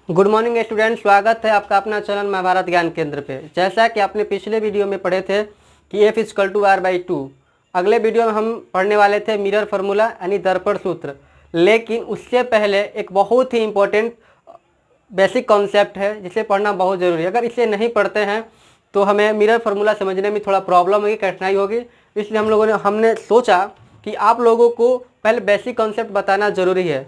Good morning student, स्वागत है आपका अपना चैनल महाभारत ज्ञान केंद्र पे। जैसा कि आपने पिछले वीडियो में पढ़े थे कि F = R/2, अगले वीडियो में हम पढ़ने वाले थे मिरर फार्मूला यानी दर्पण सूत्र। लेकिन उससे पहले एक बहुत ही इम्पोर्टेंट बेसिक कॉन्सेप्ट है जिसे पढ़ना बहुत ज़रूरी है। अगर इसे नहीं पढ़ते हैं तो हमें मिरर फार्मूला समझने में थोड़ा प्रॉब्लम होगी, कठिनाई होगी। इसलिए हमने सोचा कि आप लोगों को पहले बेसिक कॉन्सेप्ट बताना ज़रूरी है,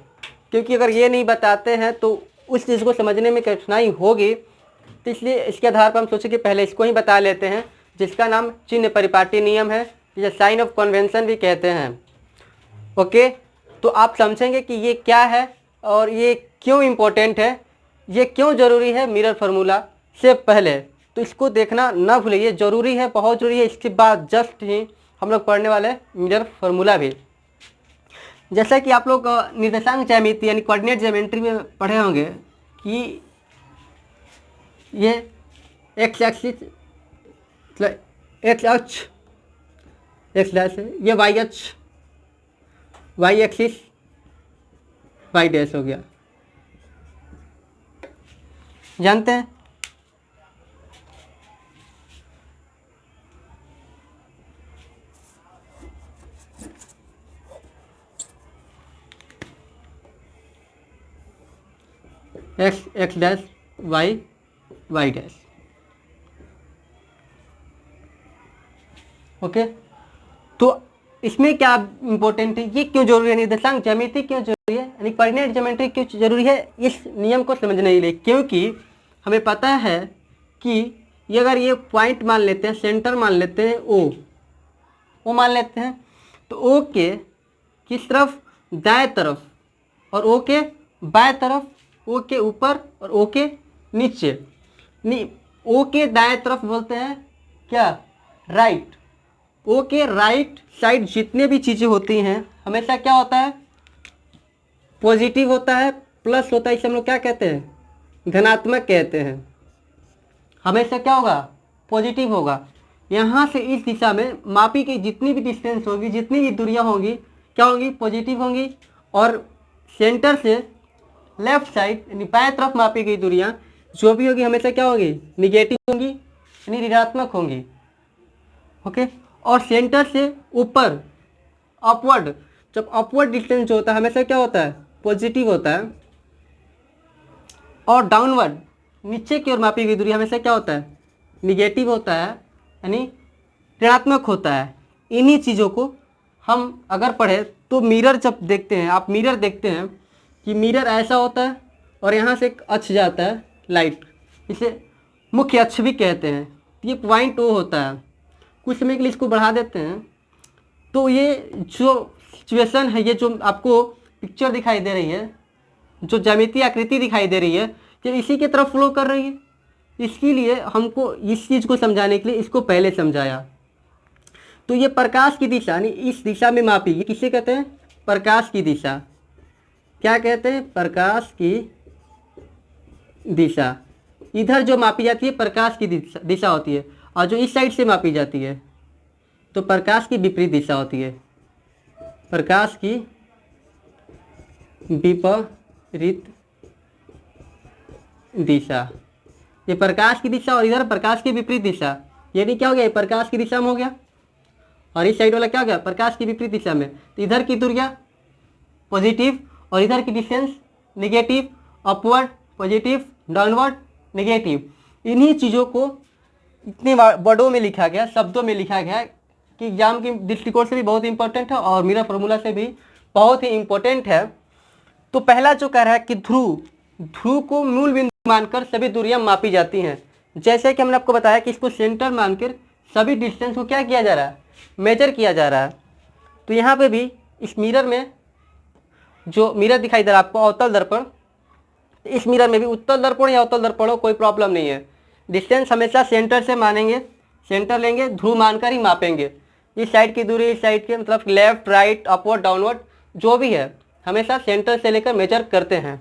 क्योंकि अगर ये नहीं बताते हैं तो उस चीज़ को समझने में कठिनाई होगी। तो इसलिए इसके आधार पर हम सोचे कि पहले इसको ही बता लेते हैं, जिसका नाम चिन्ह परिपाटी नियम है, या साइन ऑफ कन्वेंशन भी कहते हैं। ओके, तो आप समझेंगे कि ये क्या है और ये क्यों इम्पोर्टेंट है, ये क्यों ज़रूरी है मिरर फार्मूला से पहले। तो इसको देखना ना भूलिए, ये ज़रूरी है, बहुत ज़रूरी है। इसके बाद जस्ट ही हम लोग पढ़ने वाले मिरर फार्मूला भी। जैसा कि आप लोग निर्देशांक ज्यामिति यानी कोऑर्डिनेट ज्योमेट्री में पढ़े होंगे कि ये एक्स एक्सिस एक्स अक्ष एक्स डैश है, ये वाई अक्ष वाई एक्सिस वाई डैश हो गया। जानते हैं X X dash Y Y dash. Okay, तो इसमें क्या इम्पोर्टेंट है, ये क्यों जरूरी है, निर्देशांक ज्यामिति क्यों जरूरी है, यानी कोऑर्डिनेट ज्योमेट्री क्यों जरूरी है इस नियम को समझने के लिए। क्योंकि हमें पता है कि ये अगर ये पॉइंट मान लेते हैं, सेंटर मान लेते हैं ओ मान लेते हैं, तो ओ के किस तरफ, दाएं तरफ, और ओ के बाएं तरफ, ओ के ऊपर और ओ के नीचे। ओ के दाएं तरफ बोलते हैं क्या, राइट। ओ के राइट साइड जितने भी चीज़ें होती हैं हमेशा क्या होता है, पॉजिटिव होता है, प्लस होता है। इसे हम लोग क्या कहते हैं, धनात्मक कहते हैं। हमेशा क्या होगा, पॉजिटिव होगा। यहाँ से इस दिशा में मापी की जितनी भी डिस्टेंस होगी, जितनी भी दूरियाँ होंगी, क्या होंगी, पॉजिटिव होंगी। और सेंटर से लेफ्ट साइड यानी बाएं तरफ मापी गई दूरियाँ जो भी होगी हमेशा क्या होंगी, निगेटिव होंगी यानी ऋणात्मक होंगी। ओके, और सेंटर से ऊपर अपवर्ड, जब अपवर्ड डिस्टेंस जो होता है हमेशा क्या होता है, पॉजिटिव होता है। और डाउनवर्ड नीचे की ओर मापी गई दूरी हमेशा क्या होता है, निगेटिव होता है यानी ऋणात्मक होता है। इन्हीं चीज़ों को हम अगर पढ़े तो मिरर जब देखते हैं, आप मिरर देखते हैं कि मिरर ऐसा होता है और यहाँ से एक अक्ष जाता है लाइट, इसे मुख्य अक्ष भी कहते हैं। ये पॉइंट ओ होता है। कुछ समय के लिए इसको बढ़ा देते हैं तो ये जो सिचुएशन है, ये जो आपको पिक्चर दिखाई दे रही है, जो ज्यामितीय आकृति दिखाई दे रही है, ये इसी की तरफ फ्लो कर रही है। इसके लिए हमको इस चीज़ को समझाने के लिए इसको पहले समझाया। तो ये प्रकाश की दिशा यानी इस दिशा में मापी, ये किसे कहते हैं, प्रकाश की दिशा। क्या कहते हैं, प्रकाश की दिशा। इधर जो मापी जाती है प्रकाश की दिशा होती है, और जो इस साइड से मापी जाती है तो प्रकाश की विपरीत दिशा होती है, प्रकाश की विपरीत दिशा। ये प्रकाश की दिशा और इधर प्रकाश की विपरीत दिशा, ये नहीं क्या हो गया, ये प्रकाश की दिशा में हो गया और इस साइड वाला क्या हो गया, प्रकाश की विपरीत दिशा में। तो इधर की दूरियां पॉजिटिव और इधर की distance negative, upward positive, downward negative. इन्हीं चीज़ों को इतने वर्डों में लिखा गया, शब्दों में लिखा गया कि एग्जाम के दृष्टिकोण से भी बहुत इंपॉर्टेंट है और मिरर फार्मूला से भी बहुत ही इंपॉर्टेंट है। तो पहला जो कह रहा है कि ध्रुव को मूल बिंदु मानकर सभी दूरियां मापी जाती हैं। जैसे कि हमने आपको बताया कि इसको सेंटर मानकर सभी डिस्टेंस को क्या किया जा रहा है, मेजर किया जा रहा है। तो यहाँ पे भी इस मिरर में जो मिरर दिखाई दे रहा है आपको, अवतल दर्पण, इस मिरर में भी उत्तल दर्पण या अवतल दर्पण हो कोई प्रॉब्लम नहीं है। डिस्टेंस हमेशा सेंटर से मानेंगे, सेंटर लेंगे, ध्रुव मानकर ही मापेंगे। इस साइड की दूरी, इस साइड के मतलब लेफ्ट राइट अपवर्ड डाउनवर्ड जो भी है हमेशा सेंटर से लेकर मेजर करते हैं।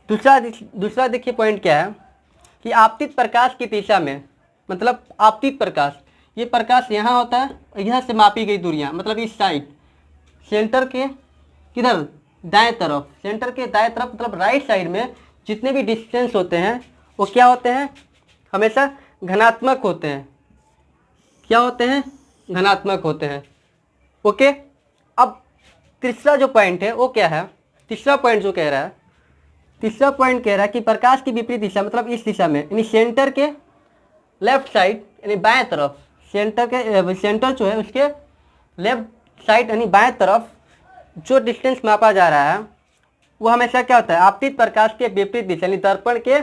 दूसरा देखिए पॉइंट क्या है कि आपतित प्रकाश की दिशा में, मतलब आपतित प्रकाश, ये प्रकाश यहाँ होता है, यहाँ से मापी गई दूरियाँ मतलब इस साइड सेंटर के किधर, दाएं तरफ, सेंटर के दाएं तरफ मतलब राइट साइड में जितने भी डिस्टेंस होते हैं वो क्या होते हैं, हमेशा घनात्मक होते हैं। क्या होते हैं, घनात्मक होते हैं। ओके, अब तीसरा जो पॉइंट है वो क्या है, तीसरा पॉइंट जो कह रहा है, तीसरा पॉइंट कह रहा है कि प्रकाश की विपरीत दिशा मतलब इस दिशा में, यानी सेंटर के लेफ्ट साइड यानी बाएं तरफ, सेंटर जो है उसके लेफ्ट साइड यानी बाएं तरफ जो डिस्टेंस मापा जा रहा है वो हमेशा क्या होता है, आपतित प्रकाश के विपरीत दिशा यानी दर्पण के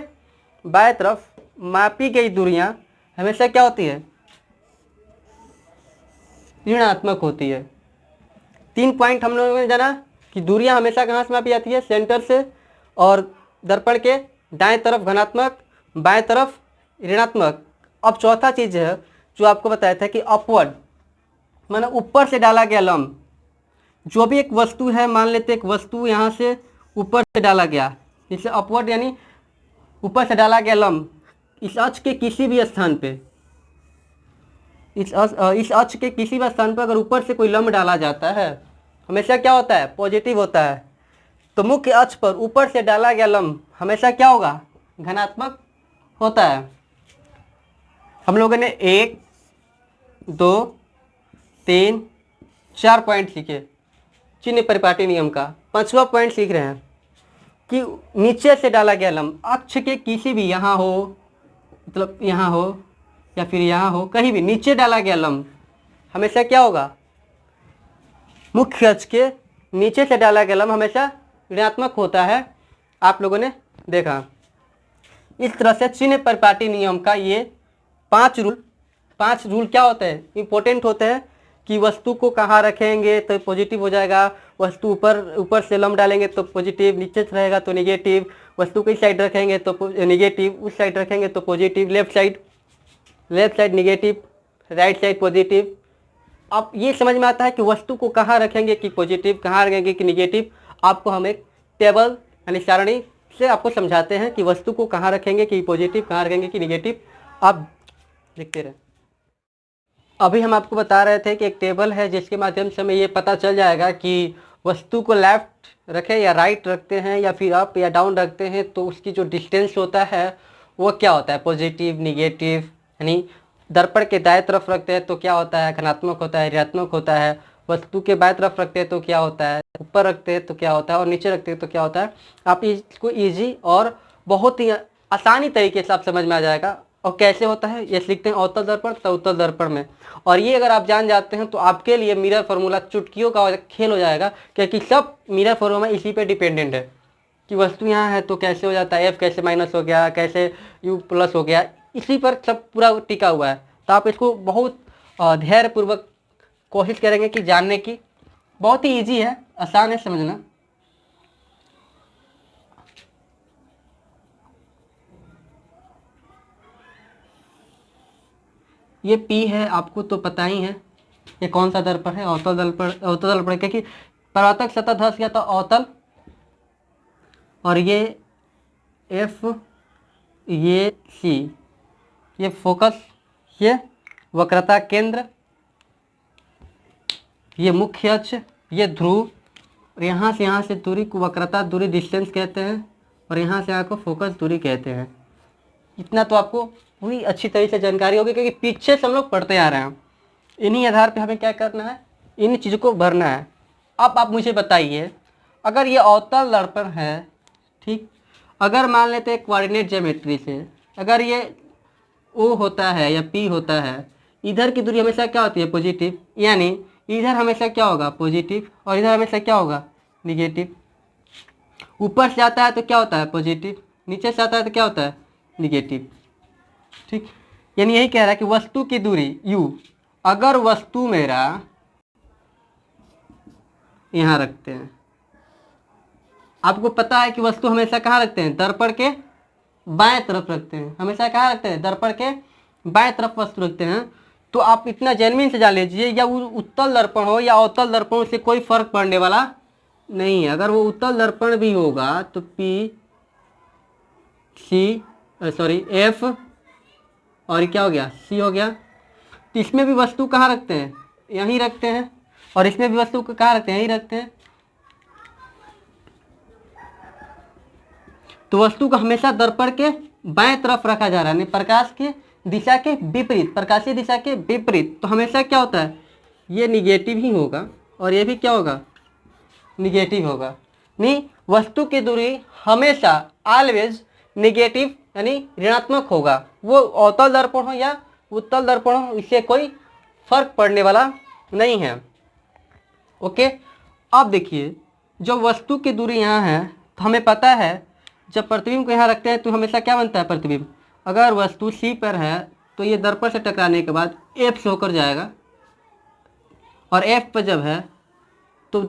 बाएं तरफ मापी गई दूरियां हमेशा क्या होती है, ऋणात्मक होती है। 3 पॉइंट हम लोगों ने जाना कि दूरियां हमेशा कहाँ से मापी जाती है, सेंटर से, और दर्पण के दाएं तरफ धनात्मक, बाएं तरफ ऋणात्मक। अब चौथा चीज़ है जो आपको बताया था कि अपवर्ड माना ऊपर से डाला गया लंब। जो भी एक वस्तु है, मान लेते एक वस्तु यहाँ से ऊपर से डाला गया, जिसे अपवर्ड यानी ऊपर से डाला गया लंब इस अक्ष के किसी भी स्थान पे, इस अक्ष के किसी भी स्थान पर अगर ऊपर से कोई लंब डाला जाता है हमेशा क्या होता है, पॉजिटिव होता है। तो मुख्य अक्ष पर ऊपर से डाला गया लंब हमेशा क्या होगा, धनात्मक होता है। हम लोगों ने 1, 2, 3, 4 पॉइंट सीखे चिन्ह परिपाटी नियम का। 5वां पॉइंट सीख रहे हैं कि नीचे से डाला गया लंब अक्ष के किसी भी, यहाँ हो मतलब यहाँ हो या फिर यहाँ हो, कहीं भी नीचे डाला गया लंब हमेशा क्या होगा, मुख्य अक्ष के नीचे से डाला गया लंब हमेशा ऋणात्मक होता है। आप लोगों ने देखा। इस तरह से चिन्ह परिपाटी नियम का ये 5 रूल क्या होते हैं, इंपॉर्टेंट होते हैं कि वस्तु को कहाँ रखेंगे तो पॉजिटिव हो जाएगा, वस्तु ऊपर से लंब डालेंगे तो पॉजिटिव, नीचे से रहेगा तो नेगेटिव, वस्तु की साइड रखेंगे तो नेगेटिव, उस साइड रखेंगे तो positive, left side negative, right side positive. अब ये समझ में आता है कि वस्तु को कहाँ रखेंगे कि पॉजिटिव, कहाँ रखेंगे कि नेगेटिव। आपको हम एक टेबल यानी सारणी से आपको समझाते हैं कि वस्तु को कहाँ रखेंगे कि पॉजिटिव, कहाँ रखेंगे कि नेगेटिव। आप देखते रहे। अभी हम आपको बता रहे थे कि एक टेबल है जिसके माध्यम से हमें ये पता चल जाएगा कि वस्तु को लेफ्ट रखें या राइट रखते हैं या फिर अप या डाउन रखते हैं तो उसकी जो डिस्टेंस होता है वो क्या होता है, पॉजिटिव, निगेटिव। यानी दर्पण के दाएं तरफ रखते हैं तो क्या होता है, धनात्मक होता है, ऋणात्मक होता है। वस्तु के बाएं तरफ रखते हैं तो क्या होता है, ऊपर रखते हैं तो क्या होता है, और नीचे रखते हैं तो क्या होता है। आप इसको ईजी और बहुत ही आसानी तरीके से आप समझ में आ जाएगा। और कैसे होता है ये लिखते हैं अवतल दर्पण तो उत्तल दर्पण में। और ये अगर आप जान जाते हैं तो आपके लिए मिरर फार्मूला चुटकियों का खेल हो जाएगा, क्योंकि सब मिरर फार्मूला इसी पे डिपेंडेंट है कि वस्तु यहाँ है तो कैसे हो जाता है, एफ कैसे माइनस हो गया, कैसे यू प्लस हो गया, इसी पर सब पूरा टिका हुआ है। तो आप इसको बहुत धैर्यपूर्वक कोशिश करेंगे कि जानने की। बहुत ही ईजी है, आसान है समझना। ये P है, आपको तो पता ही है ये कौन सा दर्पण है, अवतल दर्पण, क्योंकि परावर्तक सतह धस गया तो अवतल। और ये F, ये C, ये फोकस, ये वक्रता केंद्र, ये मुख्य अक्ष, ये ध्रुव, और यहाँ से दूरी को वक्रता दूरी डिस्टेंस कहते हैं, और यहाँ से यहाँ को फोकस दूरी कहते हैं। इतना तो आपको पूरी अच्छी तरीके से जानकारी होगी, क्योंकि पीछे से हम लोग पढ़ते आ रहे हैं। इन्हीं आधार पे हमें क्या करना है, इन चीज़ों को भरना है। अब आप मुझे बताइए, अगर ये अवतल दर्पण है, ठीक, अगर मान लेते हैं कोऑर्डिनेट ज्योमेट्री से, अगर ये O होता है या P होता है, इधर की दूरी हमेशा क्या होती है, पॉजिटिव। यानी इधर हमेशा क्या होगा, पॉजिटिव, और इधर हमेशा क्या होगा, निगेटिव। ऊपर से आता है तो क्या होता है, पॉजिटिव, नीचे से आता है तो क्या होता है, निगेटिव। ठीक, यानी यही कह रहा है कि वस्तु की दूरी U, अगर वस्तु मेरा यहाँ रखते हैं, आपको पता है कि वस्तु हमेशा कहाँ रखते हैं, दर्पण के बाएं तरफ रखते हैं। हमेशा कहाँ रखते हैं, दर्पण के बाएं तरफ वस्तु रखते हैं। तो आप इतना जेन्युइन से जान लीजिए, या वो उत्तल दर्पण हो या अवतल दर्पण, से कोई फर्क पड़ने वाला नहीं है। अगर वो उत्तल दर्पण भी होगा तो F और क्या हो गया, C हो गया। तो इसमें भी वस्तु कहाँ रखते हैं, यहीं रखते हैं, और इसमें भी वस्तु को कहाँ रखते हैं, यहीं रखते हैं। तो तो वस्तु को हमेशा दर्पण के बाएं तरफ रखा जा रहा है, यानी प्रकाश की दिशा के विपरीत, प्रकाशीय दिशा के विपरीत। तो हमेशा क्या होता है, ये निगेटिव ही होगा और ये भी क्या होगा, निगेटिव होगा। नहीं, वस्तु की दूरी हमेशा ऑलवेज निगेटिव यानी ऋणात्मक होगा। वो अवतल दर्पण हो या उत्तल दर्पण हो, इससे कोई फर्क पड़ने वाला नहीं है। ओके, अब देखिए जो वस्तु की दूरी यहाँ है, तो हमें पता है जब प्रतिबिंब को यहाँ रखते हैं तो हमेशा क्या बनता है प्रतिबिंब, अगर वस्तु सी पर है तो ये दर्पण से टकराने के बाद एफ से होकर जाएगा, और एफ पर जब है तो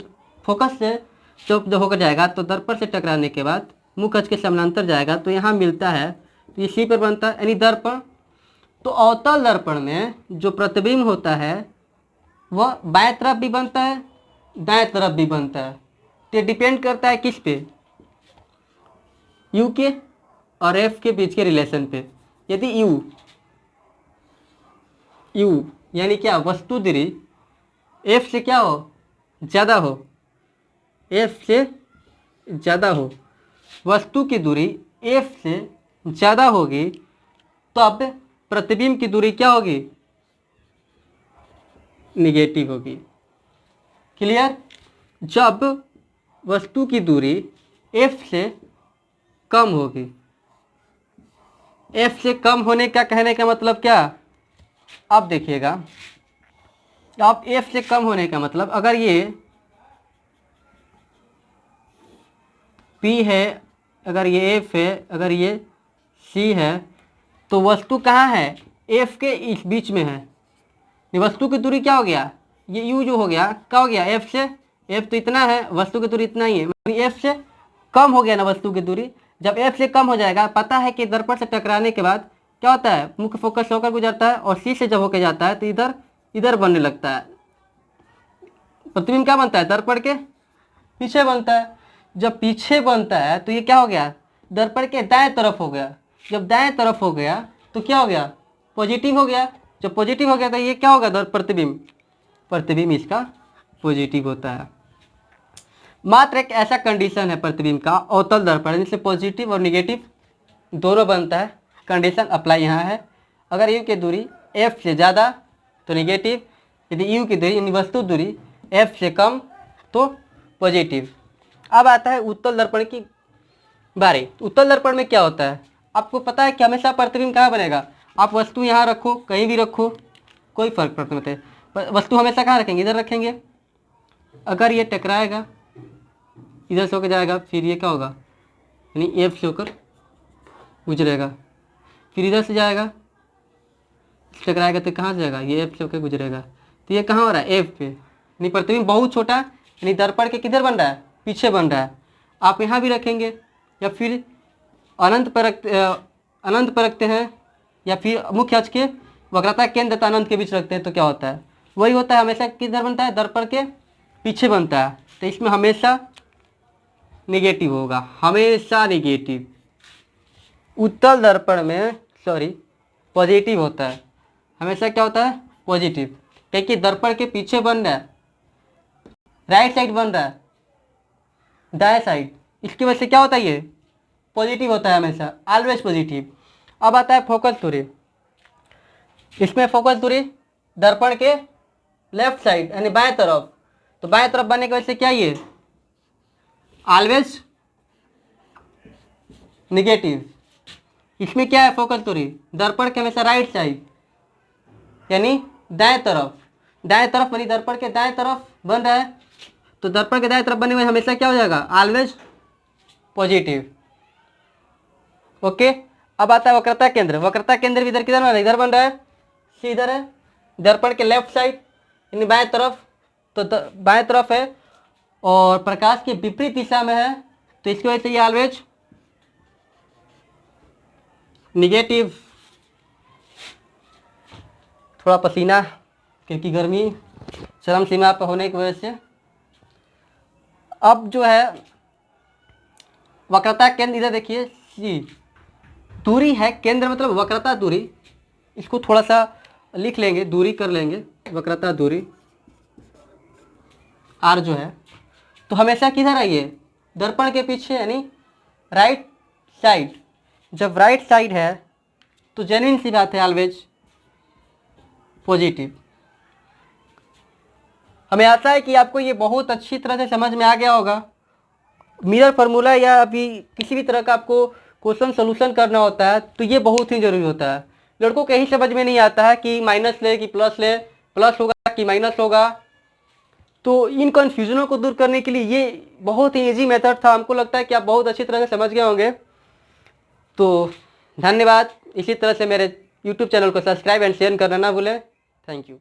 फोकस से जब होकर जाएगा तो दर्पण से टकराने के बाद मुख्य अक्ष के समानांतर जाएगा, तो यहाँ मिलता है, तो ये सी पर बनता है यानी दर्पण। तो अवतल दर्पण में जो प्रतिबिंब होता है वह बाएं तरफ भी बनता है, दाएं तरफ भी बनता है। तो ये डिपेंड करता है किस पे, यू के और एफ के बीच के रिलेशन पे। यदि यू यानी क्या, वस्तु दूरी एफ से क्या हो, ज़्यादा हो, एफ से ज़्यादा हो, वस्तु की दूरी एफ से ज़्यादा होगी, तो अब प्रतिबिंब की दूरी क्या होगी, निगेटिव होगी। क्लियर। जब वस्तु की दूरी एफ से कम होगी, एफ से कम होने का कहने का मतलब क्या, अब देखिएगा, अब एफ से कम होने का मतलब, अगर ये पी है, अगर ये एफ है, अगर ये सी है, तो वस्तु कहाँ है, एफ के इस बीच में है। ये वस्तु की दूरी क्या हो गया, ये यू जो हो गया, क्या हो गया, एफ से, एफ तो इतना है, वस्तु की दूरी इतना ही है, एफ से कम हो गया ना वस्तु की दूरी। जब एफ से कम हो जाएगा, पता है कि दर्पण से टकराने के बाद क्या होता है, मुख्य फोकस होकर गुजरता है, और सी से जब होकर जाता है तो इधर इधर बनने लगता है। प्रतिबिंब क्या बनता है, दर्पण के पीछे बनता है। जब पीछे बनता है तो ये क्या हो गया, दर्पण के दाएं तरफ हो गया। जब दाएं तरफ हो गया तो क्या हो गया, पॉजिटिव हो गया। जब पॉजिटिव हो गया तो ये क्या होगा, प्रतिबिंब, प्रतिबिंब इसका पॉजिटिव होता है। मात्र एक ऐसा कंडीशन है प्रतिबिंब का अवतल दर्पण जिससे पॉजिटिव और निगेटिव दोनों बनता है। कंडीशन अप्लाई यहाँ है, अगर यू की दूरी एफ से ज़्यादा तो निगेटिव, यदि यू की दूरी यानी वस्तु दूरी एफ से कम तो पॉजिटिव। अब आता है उत्तल दर्पण की बारी। उत्तल दर्पण में क्या होता है, आपको पता है कि हमेशा प्रतिबिंब कहाँ बनेगा, आप वस्तु यहाँ रखो, कहीं भी रखो, कोई फर्क पड़ता नहीं है, वस्तु हमेशा कहाँ रखेंगे, इधर रखेंगे। अगर ये टकराएगा, इधर से होकर जाएगा, फिर ये क्या होगा, यानी एफ से होकर गुजरेगा, फिर इधर से जाएगा, टकराएगा तो कहाँ से जाएगा, ये एफ से होकर गुजरेगा, तो ये कहाँ हो रहा है, एफ पे। यानी प्रतिबिंब बहुत छोटा, यानी दर्पण के किधर बन रहा है, पीछे बन रहा है। आप यहाँ भी रखेंगे या फिर अनंत पर रखते हैं, या फिर मुख्य अक्ष के वक्रता केंद्र तथा अनंत के बीच रखते हैं, तो क्या होता है, वही होता है, हमेशा किधर बनता है, दर्पण के पीछे बनता है। तो इसमें हमेशा निगेटिव होगा, हमेशा निगेटिव। उत्तल दर्पण में पॉजिटिव होता है, हमेशा क्या होता है, पॉजिटिव, क्योंकि दर्पण के पीछे बन रहा है, राइट साइड बन रहा है, दाएं साइड, इसकी वजह से क्या होता है, ये पॉजिटिव होता है, हमेशा ऑलवेज पॉजिटिव। अब आता है फोकस दूरी। इसमें फोकस दूरी दर्पण के लेफ्ट साइड यानी बाएं तरफ, तो बाएं तरफ बनने की वजह से क्या, ये ऑलवेज निगेटिव। इसमें क्या है, फोकस दूरी दर्पण के हमेशा राइट साइड यानी दाएं तरफ, दाएं तरफ यानी दर्पण के दाएं तरफ बन रहा है, तो दर्पण के दाएं तरफ बनने में हमेशा क्या हो जाएगा, ऑलवेज पॉजिटिव। ओके। अब आता है वक्रता केंद्र। वक्रता केंद्र भी इधर किधर बन रहा है, इधर बन रहा है, सी इधर है, दर्पण के लेफ्ट साइड यानी बाएं तरफ, तो बाएं तरफ है और प्रकाश के विपरीत दिशा में है, तो इसकी वजह से ये ऑलवेज निगेटिव। थोड़ा पसीना क्योंकि गर्मी चरम सीमा पर होने की वजह से। अब जो है वक्रता केंद्र, इधर देखिए सी, दूरी है केंद्र मतलब वक्रता दूरी, इसको थोड़ा सा लिख लेंगे, दूरी कर लेंगे, वक्रता दूरी आर जो है, तो हमेशा किधर है, ये दर्पण के पीछे यानी राइट साइड, जब राइट साइड है तो जेन्युइन सी बात है ऑलवेज पॉजिटिव। हमें आशा है कि आपको ये बहुत अच्छी तरह से समझ में आ गया होगा। मिरर फार्मूला या अभी किसी भी तरह का आपको क्वेश्चन सोल्यूशन करना होता है तो ये बहुत ही ज़रूरी होता है। लड़कों को यही समझ में नहीं आता है कि माइनस ले कि प्लस ले, प्लस होगा कि माइनस होगा। तो इन कन्फ्यूजनों को दूर करने के लिए ये बहुत ही ईजी मेथड था। हमको लगता है कि आप बहुत अच्छी तरह से समझ गए होंगे। तो धन्यवाद। इसी तरह से मेरे यूट्यूब चैनल को सब्सक्राइब एंड शेयर करना ना भूलें। Thank you.